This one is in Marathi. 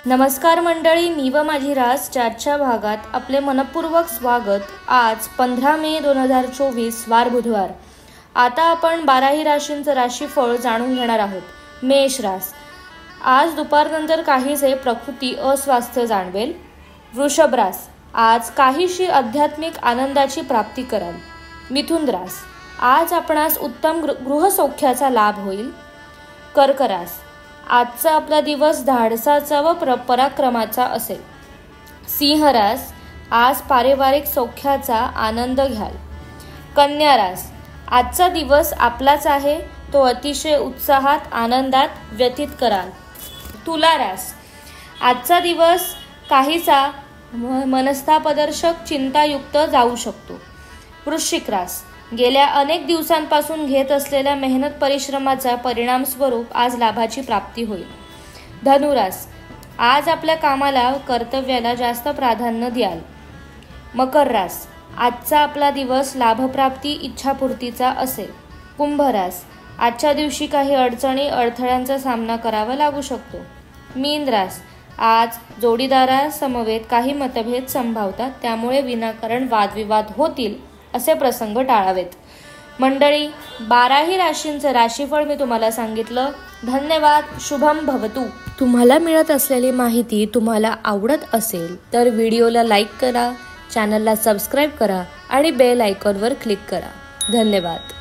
नमस्कार मंडळी, मी व माझी रासच्या आजच्या भागात आपले मनपूर्वक स्वागत। आज 15 मे 2024 वार बुधवार। आता आपण 12ही राशींचं राशीफळ जाणून घेणार आहोत। मेष रास, आज दुपारनंतर काहीसे प्रकृती अस्वास्थ्य जाणवेल। वृषभ रास, आज काहीशी आध्यात्मिक आनंदाची प्राप्ती कराल। मिथुन रास, आज आपणास उत्तम गृहसौख्याचा लाभ होईल। कर्क रास, आजचा आपला दिवस धाडसाचा व पराक्रमाचा असेल। सिंह रास, आज पारिवारिक सौख्याचा आनंद घ्याल। कन्या रास, आजचा दिवस आपलाच आहे, तो अतिशय उत्साहात आनंदात व्यतीत कराल। तुला रास, आजचा दिवस काहीसा मनस्तापदर्शक चिंतायुक्त जाऊ शकतो। वृश्चिक रास, गेल्या अनेक दिवसांपासून घेत असलेल्या मेहनत परिश्रमाचा परिणाम स्वरूप आज लाभाची प्राप्ती होईल। धनुरास, आज आपल्या कामाला कर्तव्याला जास्त प्राधान्य द्याल। मकर रास, आजचा आपला दिवस लाभप्राप्ती इच्छापूर्तीचा असेल। कुंभ रास, आजच्या दिवशी काही अडचणी अडथळ्यांचा सामना करावा लागू शकतो। मीन रास, आज जोडीदारासमवेत काही मतभेद संभावतात, त्यामुळे विनाकारण वादविवाद होतील, असे प्रसंग टाळावेत। मंडळी, 12ही राशींचं राशीफळ मी तुम्हाला सांगितलं। धन्यवाद। शुभम भवतु। तुम्हाला मिळत असलेली माहिती तुम्हाला आवडत असेल तर व्हिडिओला लाईक करा, चॅनलला सबस्क्राईब करा आणि बेल आयकॉनवर क्लिक करा। धन्यवाद।